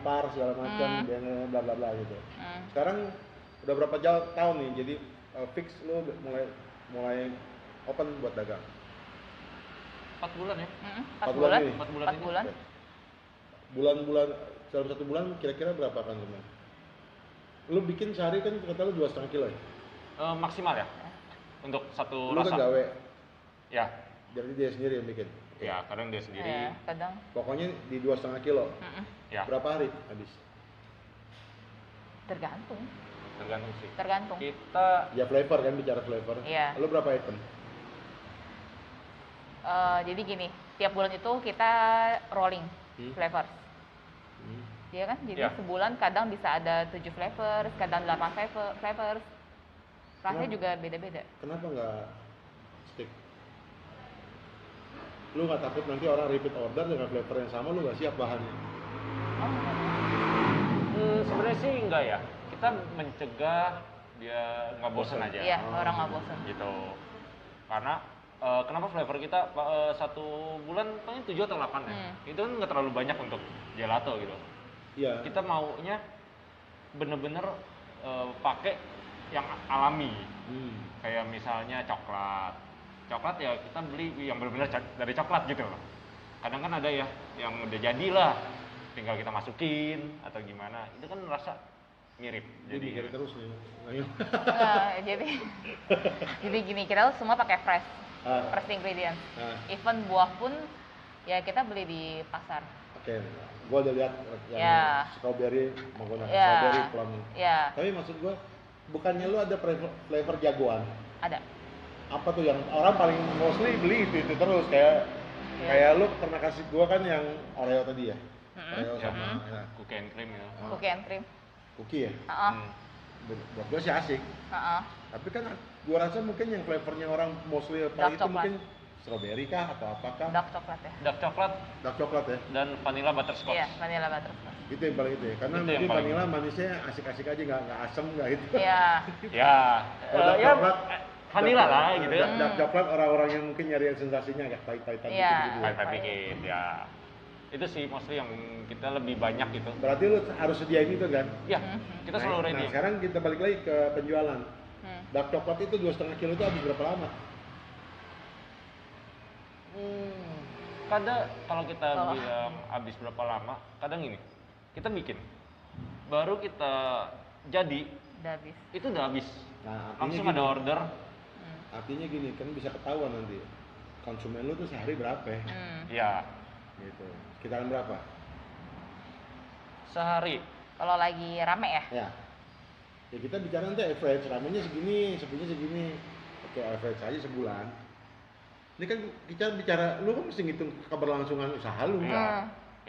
par segala macam, bla bla bla gitu. Sekarang udah berapa tahun nih, jadi fix lu mulai open buat dagang? 4 bulan ya? 4 bulan ini? 4 bulan 4 ini. bulan. Bulan-bulan, dalam 1 bulan kira-kira berapa kan teman? Lu bikin sehari kan kata lu 2,5 kilo ya? Maksimal ya? Untuk satu Lu rasa. kan gawe? Ya. Jadi dia sendiri yang bikin? Ya, kadang dia sendiri. Ya, kadang. Pokoknya di 2,5 kilo? Ya. Berapa hari habis? Tergantung. Tergantung sih. Tergantung. Kita Ya flavor kan, bicara flavor. Iya. Lu berapa item? Jadi gini, tiap bulan itu kita rolling flavors. Iya kan? Jadi Ya. sebulan kadang bisa ada 7 flavors, kadang 8 flavors. Rasanya Kenapa? juga beda-beda. Kenapa nggak stick? Lu nggak takut nanti orang repeat order dengan flavor yang sama, lu nggak siap bahannya? sebenarnya sih enggak ya. Kita mencegah dia nggak bosan aja. Iya, orang nggak bosan. Gitu. Karena kenapa flavor kita satu bulan paling 7 atau 8 ya? Itu kan nggak terlalu banyak untuk gelato gitu. Iya. Kita maunya bener-bener pakai yang alami. Kayak misalnya coklat. Coklat ya kita beli yang bener-bener dari coklat gitu loh. Kadang kan ada ya yang udah jadilah, tinggal kita masukin atau gimana. Itu kan rasa mirip. Jadi mikir terus nih. Ayo. Jadi gini, kita semua pakai fresh ingredients. Even buah pun ya kita beli di pasar. Oke, gua udah lihat yang strawberry menggunakan strawberry plum. Ya. Tapi maksud gua, bukannya lu ada flavor jagoan? Ada. Apa tuh yang orang paling mostly beli itu terus kayak lu pernah kasih gua kan yang Oreo tadi ya? Oreo sama cookie and cream ya. Cookie and cream. Cookie ya? Buat gua sih asik. Tapi kan gua rasa mungkin yang flavornya orang mostly paling itu mungkin strawberry kah atau apakah? Dark coklat ya. Dark coklat ya. Dan vanilla butterscotch. Iya, vanilla butterscotch. Itu yang paling itu ya. Karena mungkin vanilla manisnya asik-asik aja, nggak asem nggak itu. Iya. Ya. Coklat vanilla lah gitu. Dark coklat orang-orang yang mungkin nyari yang sensasinya agak pahit-pahitan gitu. Pahit dikit ya. Itu sih mostly yang kita lebih banyak gitu. Berarti lu harus sediain itu kan? Iya, kita selalu ready. Nah, sekarang kita balik lagi ke penjualan. Dark coklat itu 2,5 kilo itu habis berapa lama? Kadang kalau kita bilang habis berapa lama, kadang gini, kita bikin, baru kita jadi, udah habis. Itu udah habis. Nah, langsung gini, ada order. Artinya gini, kan bisa ketahuan nanti konsumen lu tuh sehari berapa ya? Iya. Gitu. Sekitaran berapa? Sehari. Kalau lagi rame ya? Ya. Ya kita bicara nanti average, ramenya segini, sepinya segini. Oke, average aja sebulan. Ini kan kita bicara, lu kan mesti ngitung keberlangsungan usaha lu. Iya.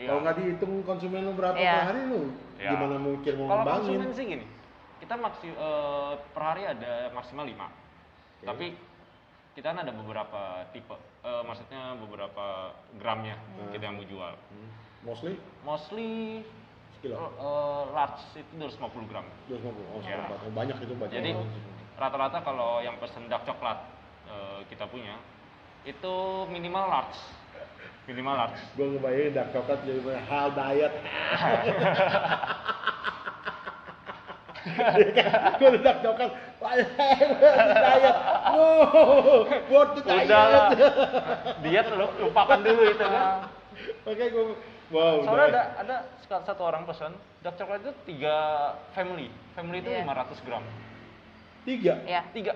Kalau nggak dihitung konsumen lu berapa per hari lu, gimana mungkin mau ngembangin? Kalau konsumen sih gini, kita per hari ada maksimal 5. Tapi kita kan ada beberapa tipe, maksudnya beberapa gramnya kita yang mau jual. Mostly sekilo. Large itu 250 gram. 250, banyak itu banyak. Jadi rata-rata kalau yang pesen dark coklat kita punya itu minimal large. Gue ngebayangin dark coklat jadi hal diet. Gue udah dark coklat, diet. Worth it diet. Udah lah, diet lupakan dulu itu kan. Oke, gue soalnya ada satu orang pesan dark coklat itu 3 family itu 500 gram. 3? Iya. 3.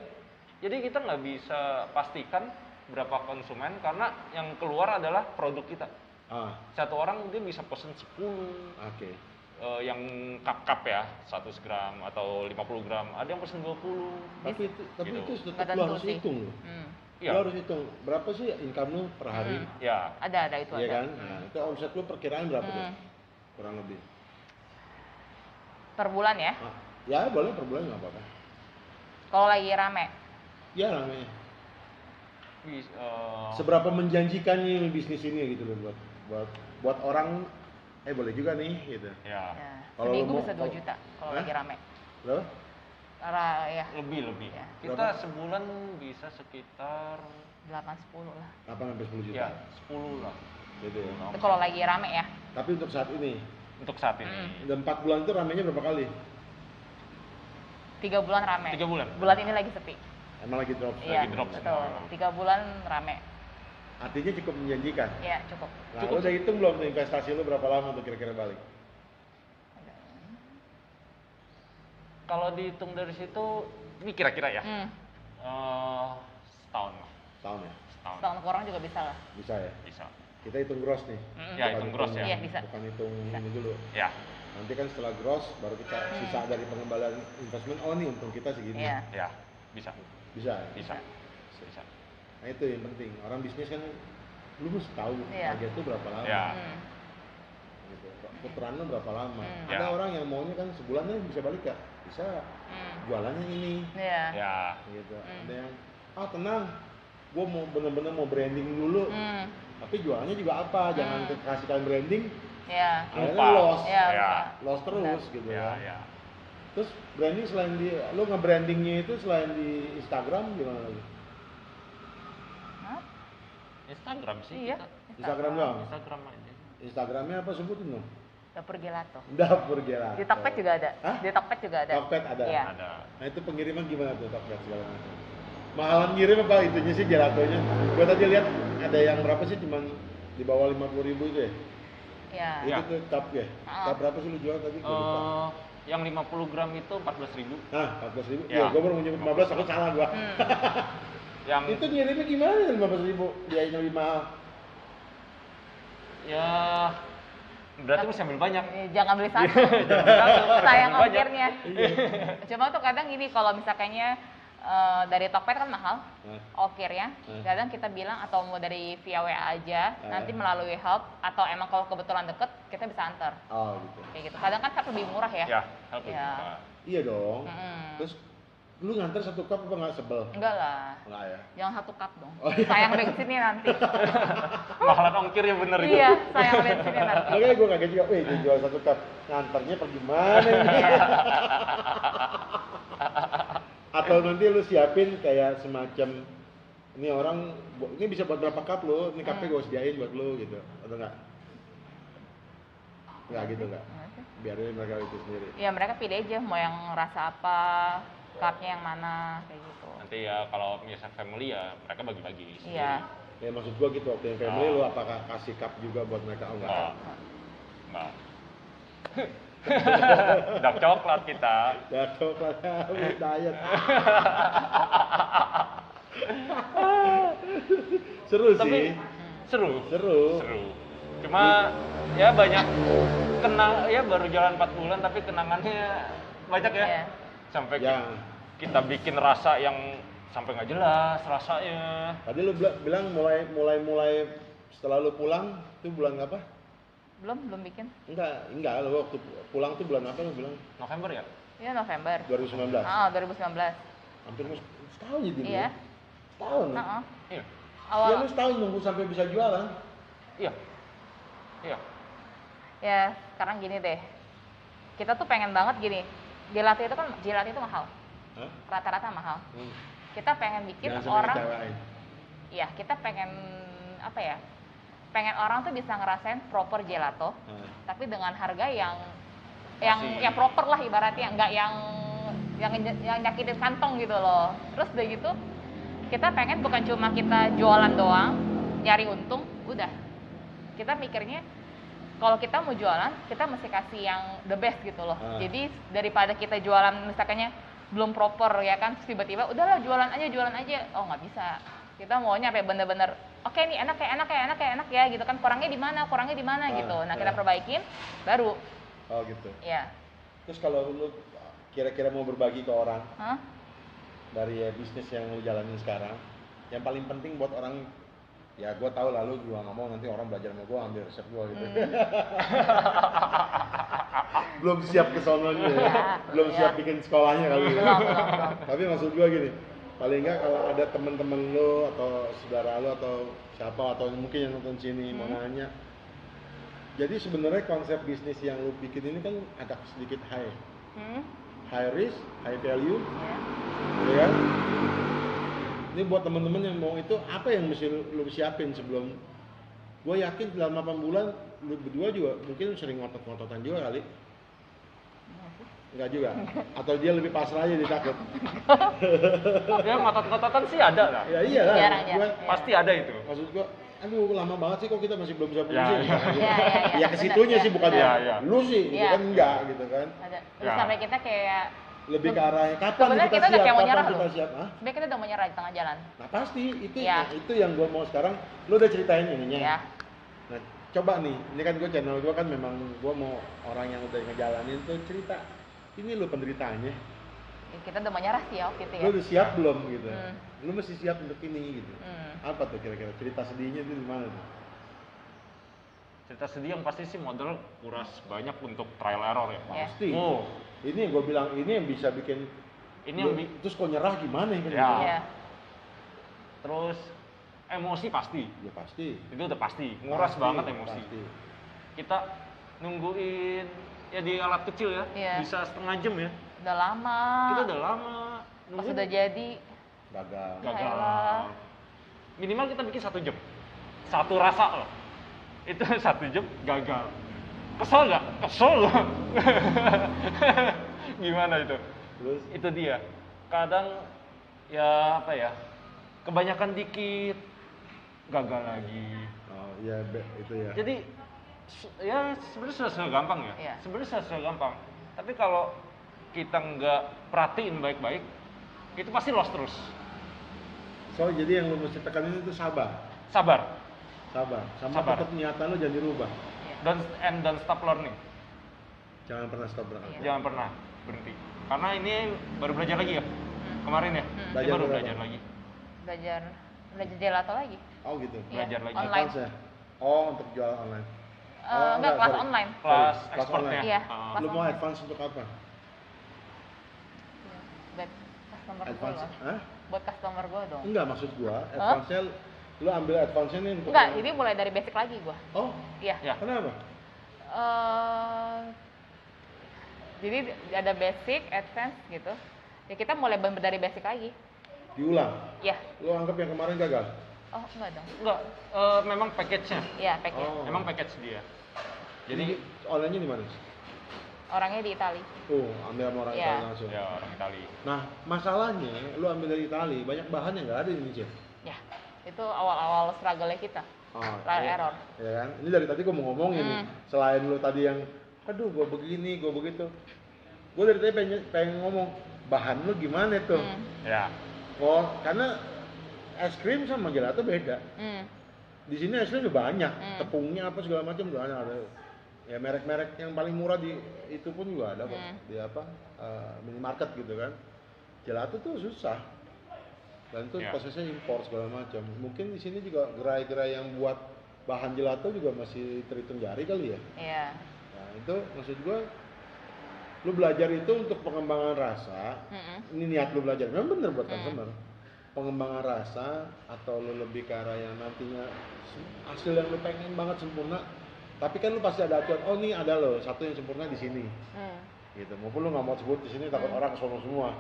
Jadi kita nggak bisa pastikan berapa konsumen karena yang keluar adalah produk kita. Satu orang dia bisa pesen 10. Oke. Yang cup ya, 100 gram atau 50 gram, ada yang pesen 20. Tapi itu tetap lu harus hitung loh. Lu harus hitung berapa sih income lu per hari. Ya. Ada itu iya kan? Nah, itu omset lu perkiraan berapa tuh? Kurang lebih. Per bulan ya? Ya boleh per bulan nggak apa-apa. Kalau lagi rame? Ya rame. Seberapa menjanjikan nih bisnis ini gitu loh buat orang boleh juga nih gitu. Ya. Kalau seminggu bisa 2 juta kalau lagi rame. Berapa? Ya. Lebih. Ya. Kita sebulan bisa sekitar 8-10 lah. 8-10 juta. Ya, 10 lah. Gitu ya. Itu kalau lagi rame ya. Tapi untuk saat ini untuk saat ini. Dan 4 bulan itu ramenya berapa kali? 3 bulan rame. 3 bulan. Bulan ini lagi sepi. Emang lagi drop? Iya, Lagi drop betul. semua. 3 bulan rame. Artinya cukup menjanjikan? Iya, cukup. Nah, lu udah hitung belum tuh investasi lu berapa lama untuk kira-kira balik? Kalau dihitung dari situ, ini kira-kira ya, setahun lah. Setahun ya? Setahun. Setahun kurang juga bisa lah. Bisa ya? Bisa. Kita hitung gross nih. Ya, hitung gross ya. Iya, bisa. Bukan hitung ini dulu. Ya, Nanti kan setelah gross baru kita sisa dari pengembalian investment. Oh nih untung kita segini. Iya. ya, bisa. Bisa ya? Bisa. Bisa. Nah itu yang penting. Orang bisnis kan lu mesti tahu Iya. target itu berapa lama. Ya. Gitu. Putarannya berapa lama. Hmm. Ada Ya. orang yang maunya kan sebulannya bisa balik ya. Bisa. Jualannya ini. Iya. Ya. Gitu. Ada yang tenang. Gue mau bener-bener mau branding dulu. Tapi jualannya juga apa? Jangan kasih kalian branding. Iya. Akhirnya Lupa. loss. Iya. Ya. Loss terus gitu Ya, ya. ya. Terus branding selain di lu nge-brandingnya itu selain di Instagram gimana lagi? Hah? Instagram sih. Iya. kita. Instagram doang. Instagram aja. Instagramnya apa sebutin dong? Dapur Gelato. Dapur Gelato. Di Tokped juga ada. Hah? Di Tokped juga ada. Tokped ada. Iya. Ada. Nah itu pengiriman gimana tuh Tokped segala macam? Mahalan ngirim apa itunya sih gelatonya? Gua tadi lihat ada yang berapa sih cuman di bawah 50.000 itu ya? Iya. Itu Ya. tuh cup ya? Cup berapa sih lu jual tadi? Gua lupa. Yang 50 gram itu 14.000. Hah, 14.000? Ya. Iya, gua baru mau nyebut 15, aku salah gua. Yang Itu ngirimnya gimana 15.000? Biayanya lebih mahal. ya berarti mesti ambil banyak. Jangan beli satu. Sayang ongkirnya. Cuma tuh kadang gini kalau misalkannya dari Tokped kan mahal ongkirnya. Kadang kita bilang atau mau dari via WA aja, nanti melalui help atau emang kalau kebetulan deket kita bisa antar. Oh gitu. Kayak gitu. Kadang kan help lebih murah ya. Ya, help Ya. juga. Iya dong. Terus lu nganter satu cup apa nggak sebel? Enggak lah. Enggak ya? Jangan satu cup dong. Oh, iya. Sayang bensinnya nanti. Mahalan ongkirnya bener itu. Iya, sayang bensinnya nanti. Makanya gue kaget juga, dia jual satu cup, nganternya pergi mana ini? Atau nanti lu siapin kayak semacam, ini orang, ini bisa buat berapa cup lu, ini cupnya gue sediain buat lu gitu, atau enggak? Enggak gitu enggak? Biarin mereka itu sendiri. Ya mereka pilih aja mau yang rasa apa, cupnya yang mana, kayak gitu. Nanti ya kalau misalnya family ya mereka bagi-bagi sendiri. Iya. Ya maksud gue gitu, waktu yang family lu apakah kasih cup juga buat mereka? Oh enggak. Enggak. Dark coklat kita. Ya coklat, diet. Seru Tapi sih. seru. Seru. Seru. Cuma ya banyak ya baru jalan 4 bulan tapi kenangannya banyak ya. Iya. Sampai Ya. kita bikin rasa yang sampai nggak jelas rasanya. Tadi lu bilang mulai setelah lu pulang itu bulan apa? Belum bikin. Enggak, lu waktu pulang tuh bulan apa lu bilang? November ya? Iya November. 2019. 2019. Hampir setahun jadi. Iya. Setahun. Iya. Awal. Ya lu setahun nunggu sampai bisa jualan. Iya. Iya. Ya sekarang gini deh. Kita tuh pengen banget gini. Gelato itu mahal. Hah? Rata-rata mahal. Kita pengen bikin Jangan sampai orang. ngecewain. Iya, kita pengen apa ya? Pengen orang tuh bisa ngerasain proper gelato, tapi dengan harga yang Masih. ya proper lah ibaratnya, nggak yang nyakitin kantong gitu loh. Terus udah gitu, kita pengen bukan cuma kita jualan doang, nyari untung, udah. Kita mikirnya kalau kita mau jualan, kita mesti kasih yang the best gitu loh. Jadi daripada kita jualan misalkannya belum proper ya kan, terus tiba-tiba udahlah jualan aja, oh nggak bisa. Kita maunya sampai bener-bener oke nih enak ya gitu kan, kurangnya di mana gitu. Nah kita perbaikin baru. Oh gitu. Ya. Terus kalau lu kira-kira mau berbagi ke orang Hah? dari bisnis yang lu jalanin sekarang, yang paling penting buat orang, ya gue tahu lalu gue nggak mau nanti orang belajar sama gue ambil resep gue gitu. Belum siap ke sononya ya. Belum siap bikin sekolahnya kali ya. Tapi maksud gue gini, paling nggak kalau ada teman-teman lo atau saudara lo atau siapa atau mungkin yang nonton sini mau nanya, jadi sebenarnya konsep bisnis yang lo bikin ini kan agak sedikit high risk, high value, ya kan? Ini buat teman-teman yang mau itu apa yang mesti lo siapin sebelum? Gue yakin dalam 8 bulan lu berdua juga mungkin sering ngotot-ngototan juga kali. Enggak juga. Atau dia lebih pasrah aja dia takut. Ya ngotot-ngototan sih ada lah. Ya iyalah. Jarang, Gua, Pasti ada itu. maksud gua, aduh lama banget sih kok kita masih belum bisa putusin. Ya, Misalnya. ya. Ya ke situnya Benar, sih bukan ya, ya. lu sih, gitu Ya. kan enggak gitu kan. Ada. Ya. Sampai kita kayak Lebih ke arah kapan Sebenarnya kita udah siap, kayak mau kapan nyerah kita loh. siap. Hah? sebenarnya kita udah mau nyerah di tengah jalan. Nah pasti itu Ya. itu yang gua mau sekarang. Lu udah ceritain ininya. Ya. Nah coba nih, ini kan gua channel gua kan memang gua mau orang yang udah ngejalanin tuh cerita. Ini lu penderitaannya. Ya, kita udah mau nyerah sih ya waktu itu ya. Lu udah siap belum gitu? Hmm. Lu mesti siap untuk ini gitu. Apa tuh kira-kira cerita sedihnya itu di mana tuh? Cerita sedih yang pasti sih modal kuras banyak untuk trial error ya. Ya. Pasti. Oh, Ini yang gue bilang ini yang bisa bikin ini lu- yang terus kok nyerah gimana kan? Ya. Iya. terus emosi pasti. Ya pasti. Itu udah pasti, nguras Pasti, banget emosi. Pasti. Kita nungguin ya di alat kecil ya, Iya. bisa setengah jam ya. Udah lama. Kita udah lama Pas nungguin udah jadi Gagal. gagal. Yaelah. Minimal kita bikin 1 jam. Satu rasa loh. Itu 1 jam gagal. Kesel nggak? Kesel loh. Gimana itu? Terus Itu dia. Kadang ya apa ya? Kebanyakan dikit gagal lagi. oh iya itu ya. Jadi ya sebenarnya sudah gampang ya. Iya. Sebenarnya sudah gampang. Tapi kalau kita nggak perhatiin baik-baik, itu pasti lost terus. So jadi yang lu mesti tekanin itu sabar. Sabar. Sama Sabar. tetap niatan lu jangan dirubah. Don't stop learning. Jangan pernah stop berangkat. Iya. Jangan pernah berhenti. Karena ini baru belajar lagi ya. Kemarin ya. Ini Belajar baru berapa? belajar lagi. belajar gelato lagi. Oh gitu. Iya, Belajar lagi. online. Advance ya? Oh untuk jual online. Enggak, kelas sorry. online. Kelas Kelas expertnya. online. Iya, Ah. kelas Lu mau online. advance untuk apa? Buat customer gue Advance? loh. Hah? Buat customer gue dong. Enggak maksud gua, advance-nya lu ambil advance-nya nih untuk Enggak, ini mulai dari basic lagi gue. Oh, Iya. Ya. kenapa? Jadi ada basic, advance gitu. Ya kita mulai dari basic lagi. Diulang. Ya. Lu anggap yang kemarin gagal? Oh, enggak dong. Enggak, memang package-nya. Iya, package. Oh. Memang package dia. Jadi Jadi online-nya di mana? Orangnya di Itali. Oh, ambil sama orang Iya. Italia langsung. ya orang Itali. Nah, masalahnya lu ambil dari Italia, banyak bahan yang nggak ada di Indonesia. Ya. Itu awal-awal struggle-nya kita. Oh, Trial iya. error. Ya kan? Ini dari tadi gua mau ngomongin nih. Selain lu tadi yang aduh gua begini, gua begitu. Gua dari tadi pengen ngomong bahan lu gimana tuh? Ya. Oh, karena es krim sama gelato beda. Di sini es krim udah banyak, tepungnya apa segala macam udah ada. Ya merek-merek yang paling murah di itu pun juga ada kok. Di apa? Minimarket gitu kan. Gelato tuh susah. Dan itu Ya. prosesnya impor segala macam. Mungkin di sini juga gerai-gerai yang buat bahan gelato juga masih terhitung jari kali ya. Iya. Nah, itu maksud gua lu belajar itu untuk pengembangan rasa. Ini niat lu belajar. Memang bener buat customer. Pengembangan rasa atau lu lebih ke arah yang nantinya hasil yang lu pengen banget sempurna. Tapi kan lu pasti ada acuan, oh nih ada loh satu yang sempurna di sini. Gitu. Maupun lu nggak mau sebut di sini takut orang kesono semua.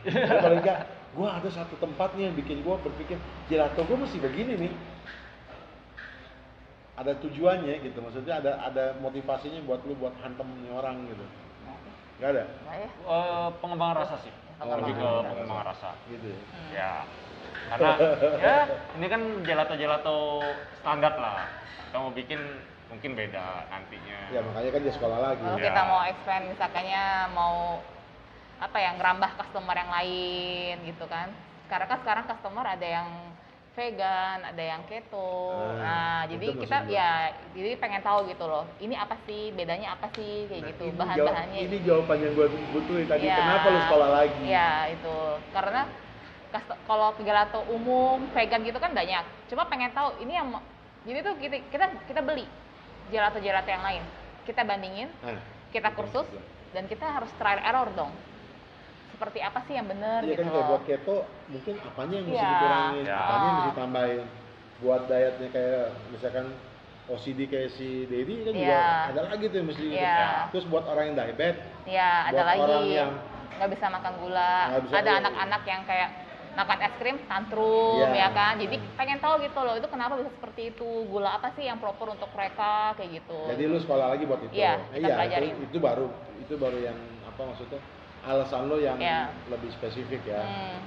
Jadi paling enggak, gua ada satu tempat nih yang bikin gua berpikir gelato gua mesti begini nih. Ada tujuannya gitu, maksudnya ada motivasinya buat lu buat hantem nih orang gitu. Gak ada? Nah, ya. Pengembangan rasa sih. Lebih ke Pengembangan pengembangan rasa. Gitu ya. Ya. Karena ya ini kan gelato standar lah. Kita mau bikin mungkin beda nantinya. Ya makanya kan dia sekolah lagi. Kalau Ya. kita mau expand misalkannya mau apa ya ngerambah customer yang lain gitu kan. Karena kan sekarang customer ada yang vegan, ada yang keto. Nah, itu jadi maksud kita gua. ya jadi pengen tahu gitu loh. Ini apa sih, bedanya apa sih kayak Nah, gitu. ini Bahan-bahannya. ini jawaban yang gue butuhin tadi. Iya. Kenapa lu sekolah lagi? Iya, itu. Karena kalau gelato umum, vegan gitu kan banyak. Cuma pengen tahu ini yang jadi tuh kita beli gelato-gelato yang lain. Kita bandingin, Nah, kita kursus dan kita harus trial error dong. Seperti apa sih yang benar iya gitu kan kayak loh. buat keto mungkin apanya yang mesti Iya. dikurangin, Ya. apanya yang mesti tambahin. Buat dietnya kayak misalkan OCD kayak si Dedi kan juga Iya. ada lagi tuh yang mesti gitu. Iya. Terus buat orang yang diabetes, Iya, ada buat lagi orang yang nggak bisa makan gula. nggak bisa Ada gula. anak-anak yang kayak makan es krim tantrum Iya. ya kan. Jadi pengen tahu gitu loh, itu kenapa bisa seperti itu, gula apa sih yang proper untuk mereka kayak gitu. Jadi lu sekolah lagi buat itu. Iya, kita Iya, pelajarin. itu baru yang apa maksudnya? Alasan lo yang Iya. lebih spesifik ya. Hmm,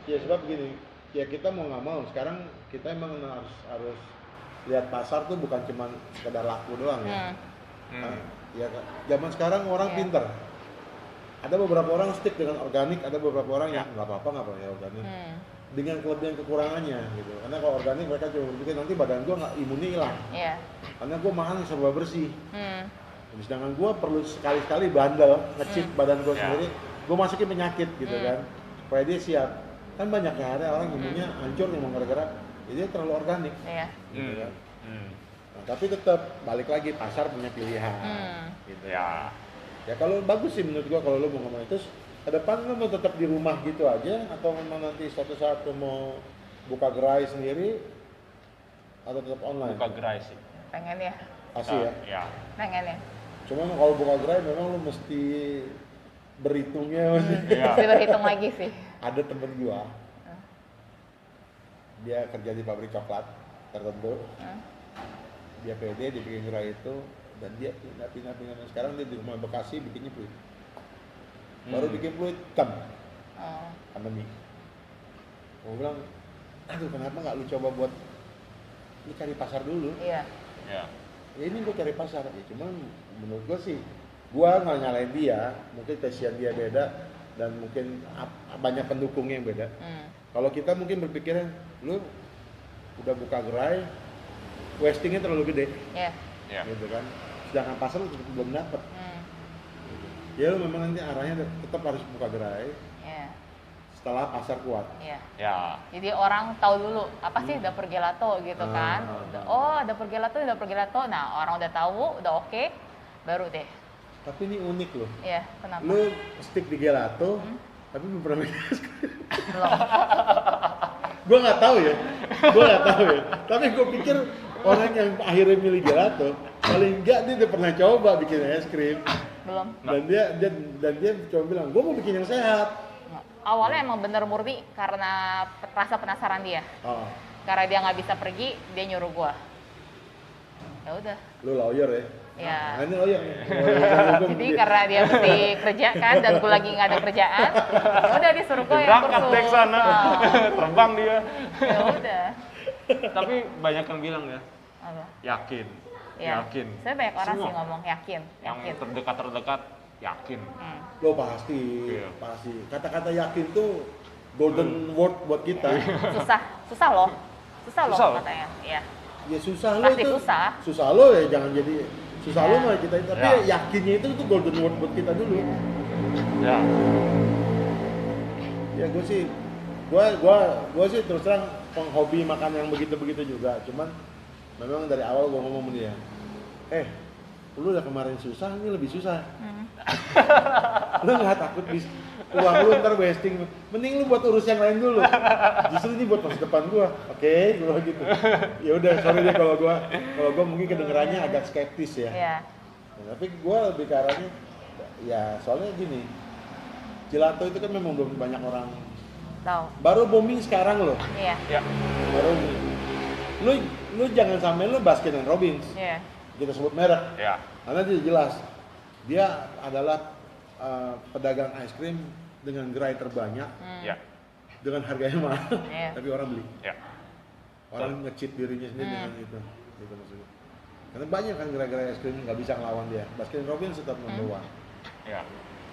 Ya sebab gini, ya kita mau nggak mau sekarang kita emang harus lihat pasar tuh bukan cuma sekedar laku doang ya. hmm, Ya kan. Zaman sekarang orang Iya. pinter. Ada beberapa orang stick dengan organik, ada beberapa orang Ya. yang nggak apa-apa ya organik. hmm, Dengan kelebihan kekurangannya gitu. Karena kalau organik mereka cuma berpikir nanti badan gua nggak imunnya hilang. iya, Karena gua makan yang serba bersih. hmm, Sedangkan gua perlu sekali-sekali bandel nge-cheat badan gua Ya. sendiri. Gua masukin penyakit gitu kan. Supaya dia siap. Kan banyak ya ada orang imunnya hancur yang gara-gara dia terlalu organik. iya, Gitu kan. Hmm. Nah, tapi tetap balik lagi pasar punya pilihan. Gitu. Ya. Ya kalau bagus sih menurut gua kalau lu mau ngomong itu ke depan lu mau tetap di rumah gitu aja atau memang nanti suatu saat lu mau buka gerai sendiri atau tetap online? Buka gerai sih. pengen ya, Pasti ya. Ya. pengen ya. Cuma kalau buka gerai memang lu mesti berhitungnya masih. Ya. Mesti berhitung lagi sih. Ada temen gua dia kerja di pabrik coklat tertentu, Hmm, dia pede dia bikin gerai itu dan dia pindah sekarang dia di rumah Bekasi bikinnya fluid. Baru bikin fluid oh, pandemi. Gua bilang, aduh kenapa nggak lu coba buat lu cari pasar dulu? iya, Ya. Ya ini gua cari pasar. Ya cuman menurut gua sih, gua nggak nyalain dia, mungkin passion dia beda dan mungkin banyak pendukungnya yang beda. hmm, Kalau kita mungkin berpikirnya, lu udah buka gerai, wastingnya terlalu gede, iya, Ya. gitu kan. Sedangkan pasar lu belum dapet. hmm, Ya lu memang nanti arahnya tetap harus buka gerai iya, setelah pasar kuat. iya. Ya. Jadi orang tahu dulu apa sih dapur gelato gitu kan. Oh, dapur gelato, dapur gelato. Nah, orang udah tahu, udah oke, baru deh. Tapi ini unik loh. Iya, kenapa? Lu stick di gelato, tapi belum pernah main Belum. Gue nggak tahu ya. Tapi gue pikir orang yang akhirnya milih gelato, paling enggak dia udah pernah coba bikin es krim. Belum. Dan dia coba bilang, gue mau bikin yang sehat. Awalnya emang bener murni karena rasa penasaran dia. Oh, Karena dia nggak bisa pergi, dia nyuruh gua. Ya udah. lu lawyer ya? Ya. Nah, ini lawyer nih. Lawyer hukum. Jadi karena dia mesti kerja kan dan gua lagi nggak ada kerjaan, ya udah disuruh gua yang Berangkat kursus. deh ke sana. Nah, Terbang dia. ya udah. Tapi banyak yang bilang ya, Apa? yakin. Ya. Yakin. Saya banyak orang Semua. sih ngomong yakin, Yang yakin. terdekat yakin. Hmm. Lo pasti, Iya. pasti. Kata-kata yakin tuh golden word buat kita. Susah loh. Susah loh Susah loh. katanya. Iya. Ya susah lo Pasti itu. susah. Susah lo ya jangan jadi susah Ya. lo mah kita tapi Ya. yakinnya itu tuh golden word buat kita dulu. Ya. Ya gue sih terus terang penghobi makan yang begitu-begitu juga. Cuman memang dari awal gue ngomong sama dia, lu udah kemarin susah, ini lebih susah. Lu nggak takut uang lu ntar wasting, mending lu buat urus yang lain dulu. Justru ini buat masa depan gua. Oke, gua gitu. Ya udah, sorry deh kalau gua mungkin kedengerannya agak skeptis ya. Iya. Nah, tapi gua lebih ke arahnya ya soalnya gini. Gelato itu kan memang belum banyak orang. Tahu. Baru booming sekarang loh. Iya. Ya. Baru booming. Lu jangan sampai lu Baskin and Robbins. Iya. Kita sebut merek. Ya. Karena dia jelas dia adalah pedagang es krim dengan gerai terbanyak, Ya. dengan harganya mahal, Iya. tapi orang beli. Ya. Orang nge-cheat dirinya sendiri dengan itu, gitu maksudnya. Karena banyak kan gerai-gerai es krim nggak bisa ngelawan dia. Baskin Robbins tetap nomor one. Ya.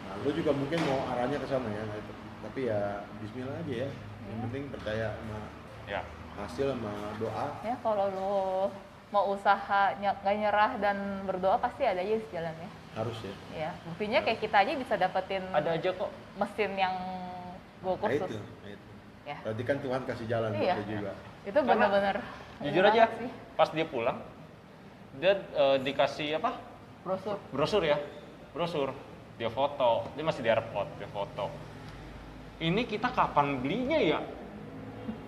Nah, lu juga mungkin mau arahnya ke sana ya, nah itu. Tapi ya Bismillah aja ya. Yang penting percaya sama Ya. hasil sama doa. Ya kalau lu mau usaha nggak nyerah dan berdoa pasti ada aja jalannya. Harus ya. Ya, buktinya kayak kita aja bisa dapetin Ada aja kok. mesin yang gua Nah, kursus. itu. Ya. Berarti kan Tuhan kasih jalan buat Iya. dia juga. Itu bener-bener Jujur enak aja, banget sih. pas dia pulang, dia dikasih apa? Brosur. Brosur ya, brosur. Dia foto, dia masih di airport, dia foto. Ini kita kapan belinya ya?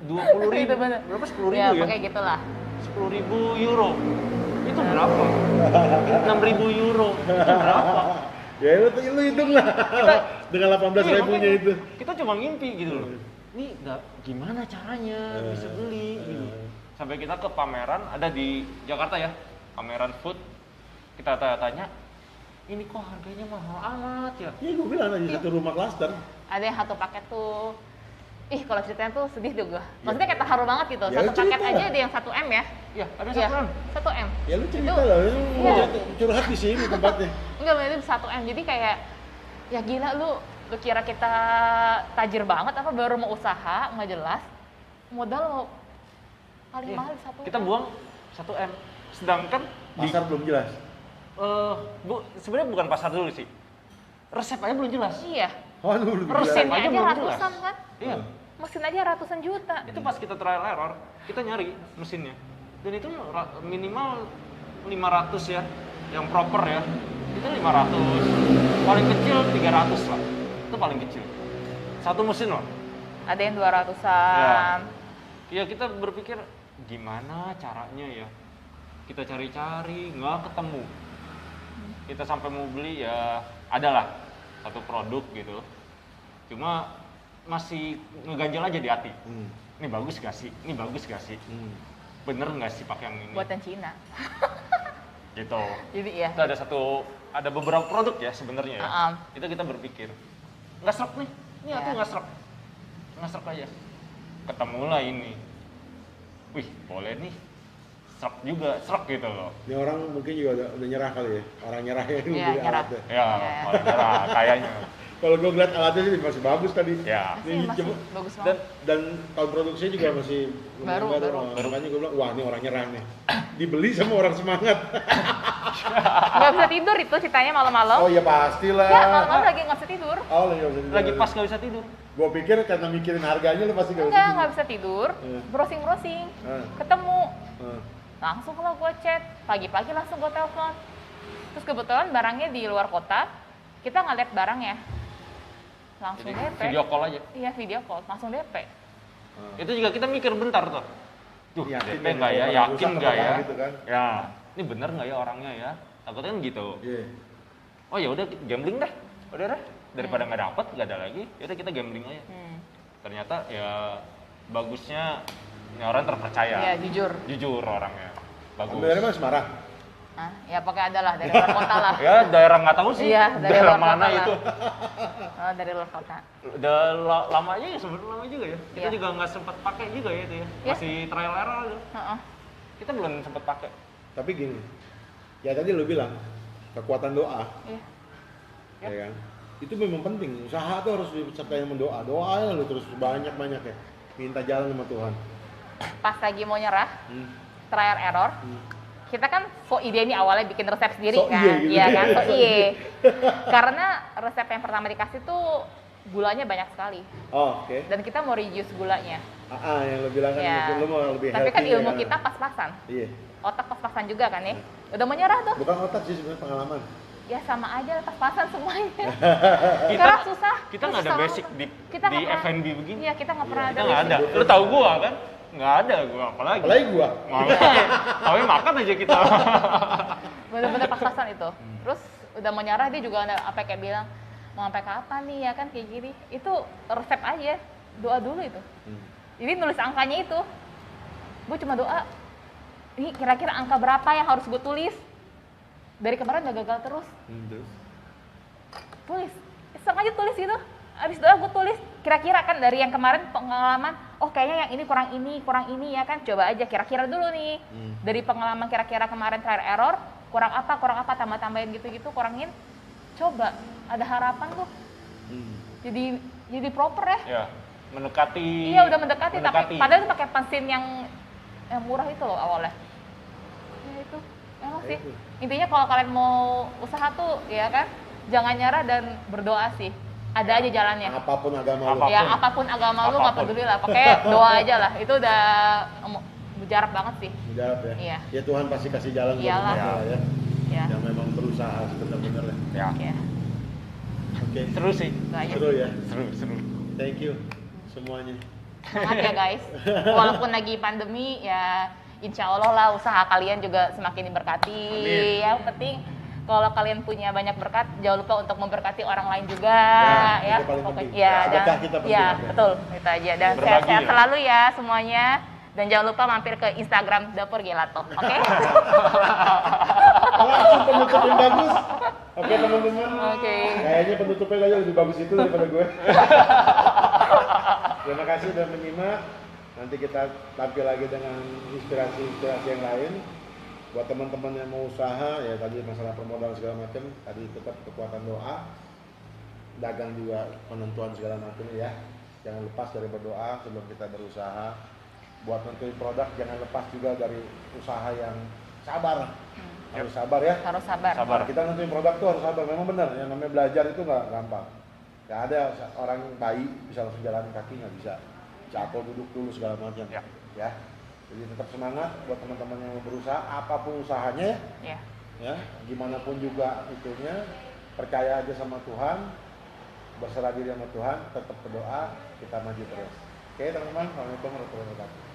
20.000. Itu bener. Berapa? 10.000 Ya, ya? pakai gitulah. 10.000 euro. Itu berapa? 6.000 euro. Itu berapa? Ya lu hitung lah. Dengan 18 Iya, ribunya makanya itu. Kita cuma ngimpi gitu loh. ini gimana caranya bisa beli gitu. Sampai kita ke pameran ada di Jakarta ya, pameran food, kita tanya ini kok harganya mahal amat ya. Iya gue bilang tadi satu rumah klaster. Ada yang satu paket tuh, kalau ceritanya tuh sedih tuh gue. Maksudnya kayak terharu banget gitu. Ya, Satu paket aja ada yang 1 M ya. Iya, ada Iya, 1 M. 1 M. Ya lu cerita Itu- lah, lu Iya. curhat di sini tempatnya. Enggak, itu 1 M. Jadi kayak ya gila lu kira kita tajir banget apa baru mau usaha nggak jelas. Modal lo paling Iya. mahal 1 Kita M. buang 1 M. Sedangkan di Pasar belum jelas. sebenarnya bukan pasar dulu sih. Resep aja belum jelas. Iya. Oh, lu belum Mesinnya aja aja belum ratusan jelas. kan? Iya. Mesin aja ratusan juta. Itu pas kita trial error, kita nyari mesinnya. Dan itu minimal 500 ya, yang proper ya. Itu 500. Paling kecil 300 lah. Itu paling kecil. Satu mesin loh. Ada yang 200-an. Ya kita berpikir gimana caranya ya. Kita cari-cari, nggak ketemu. Kita sampai mau beli ya adalah satu produk gitu. Cuma masih ngeganjel aja di hati. Ini bagus gak sih? Ini bagus gak sih? Bener nggak sih pakai yang ini? Buatan Cina. Gitu. Jadi ya. Itu ada beberapa produk ya sebenarnya ya. Itu kita berpikir nggak serap nih. Ini Ya. aku nggak serap aja. Ketemulah ini. Wih, boleh nih. Serap gitu loh. Ini orang mungkin juga udah nyerah kali ya. Orang nyerah ya. Iya, beli nyerah. alatnya. Ya, malah nyerah kayaknya. Kalau gue ngeliat alatnya sih masih bagus tadi. Ya. Masih bagus Dan, banget. dan tahun produksinya juga masih Baru. Makanya gue bilang, wah ini orang nyerah nih. Dibeli sama orang semangat. Nggak bisa tidur itu ceritanya malam-malam. Oh iya pastilah. Ya, malam-malam lagi nggak bisa tidur. Oh lagi nggak bisa tidur. Lagi pas nggak bisa tidur. Gue pikir karena mikirin harganya lu pasti nggak bisa Enggak, tidur. nggak bisa tidur. Iya. Browsing-browsing. Ah. Ketemu. Ah. Langsung lah gue chat. Pagi-pagi langsung gue telepon. Terus kebetulan barangnya di luar kota. Kita nggak lihat barangnya. Langsung Jadi DP. video call aja. Iya, video call. Langsung DP. Ah. Itu juga kita mikir bentar tuh. Duh, Yakin DP deh, nggak ya? kalau Yakin rusak nggak apa ya? gitu kan. Ya, ini bener nggak ya orangnya ya? Takutnya kan gitu. Iya. Oh ya udah gambling deh. Udah deh. Daripada nggak dapet, nggak ada lagi. Yaudah kita gambling aja. Ternyata ya bagusnya ini orang terpercaya. Iya, jujur. Jujur orangnya. Bagus. Ambil dari mana Semarang? Ah, ya pakai adalah dari luar kota lah. Ya daerah nggak tahu sih. Iya, dari daerah luar mana kota itu. Oh, dari luar kota. Udah lama aja ya, sebenarnya lama juga ya. Kita Iya. juga nggak sempat pakai juga ya itu ya. Iya. Masih trial error aja. Heeh. Kita belum sempat pakai. Tapi gini, ya tadi lu bilang kekuatan doa, Iya. Ya. ya kan? Itu memang penting. Usaha tuh harus disertai sama doa. Doa lu terus banyak-banyak ya. Minta jalan sama Tuhan. Pas lagi mau nyerah, Hmm. trial error. Kita kan so ide ini awalnya bikin resep sendiri So kan, iye gitu. iya kan, so So iye. iye. Karena resep yang pertama dikasih tuh gulanya banyak sekali, Oh, oke. dan kita mau reduce gulanya. Yang lu bilang kan Ya. lu mau lebih Tapi healthy. kan ya ilmu kita pas-pasan, Iya. otak pas-pasan juga kan ya. Udah mau nyerah tuh, Bukan otak sih sebenarnya pengalaman. ya sama aja pas-pasan semuanya. Kita Nyerah susah. kita nggak ada susah basic banget. di Kita di nggak pernah- F&B begini. Iya, kita nggak pernah Kita ada. nggak ada. basic. Lu tahu gua kan? Nggak ada gua apalagi. Apalagi gua. Makanya, tapi makan aja kita. Bener-bener pas-pasan itu. Terus udah mau nyerah dia juga ada apa kayak bilang mau sampai kapan nih ya kan kayak gini. Itu resep aja, doa dulu itu. Jadi nulis angkanya itu, gue cuma doa. Ini kira-kira angka berapa yang harus gue tulis? Dari kemarin udah gagal terus. Terus? Tulis, iseng aja tulis itu. Abis doa gue tulis. Kira-kira kan dari yang kemarin pengalaman, oh kayaknya yang ini kurang ini ya kan. Coba aja kira-kira dulu nih. Dari pengalaman kira-kira kemarin trial error, kurang apa, tambah-tambahin gitu-gitu, kurangin. Coba, ada harapan tuh. Jadi proper ya. Ya, mendekati. Iya udah mendekati. Tapi padahal itu pakai pensin yang murah itu loh awalnya. Ya itu, emang sih. itu. Intinya kalau kalian mau usaha tuh, ya kan, jangan nyerah dan berdoa sih. Ada aja jalannya. Apapun agama lu. Apapun. Ya apapun agama lu nggak Apapun. peduli lah, pakai doa aja lah. Itu udah mujarab banget sih. Mujarab ya. Iya. Ya Tuhan pasti kasih jalan buat Iyalah. kita lah ya. Ya. Yang memang berusaha benar-benar ya. Ya. Ya. Oke. Seru sih. Itu aja. Seru ya. Seru. Thank you semuanya. Semangat ya guys. Walaupun lagi pandemi ya insya Allah lah usaha kalian juga semakin diberkati. Amin. Yang penting kalau kalian punya banyak berkat, jangan lupa untuk memberkati orang lain juga ya. Itu paling Pokoknya penting. ya, Sedekah kita penting. ya betul itu aja. Dan Berbagi sehat-sehat ya. selalu ya semuanya. Dan jangan lupa mampir ke Instagram Dapur Gelato, oke? Langsung penutup yang bagus. Oke teman-teman. Oke. Kayaknya penutupnya aja lebih bagus itu daripada gue. Terima kasih sudah menyimak. Nanti kita tampil lagi dengan inspirasi-inspirasi yang lain. Buat teman-teman yang mau usaha, ya tadi masalah permodalan segala macam, tadi tetap kekuatan doa. Dagang juga penentuan segala macam ya. Jangan lepas dari berdoa sebelum kita berusaha. Buat nentuin produk jangan lepas juga dari usaha yang sabar. Harus sabar ya. Harus sabar. Sabar. Kita nentuin produk tuh harus sabar. Memang benar, yang namanya belajar itu nggak gampang. Nggak ada orang bayi bisa langsung jalan kaki, nggak bisa. Jatuh duduk dulu segala macam. Ya. Ya. Jadi tetap semangat buat teman-teman yang mau berusaha, apapun usahanya, Ya. ya, gimana pun juga itunya, percaya aja sama Tuhan, berserah diri sama Tuhan, tetap berdoa, kita maju terus. Oke teman-teman, Assalamualaikum warahmatullahi wabarakatuh.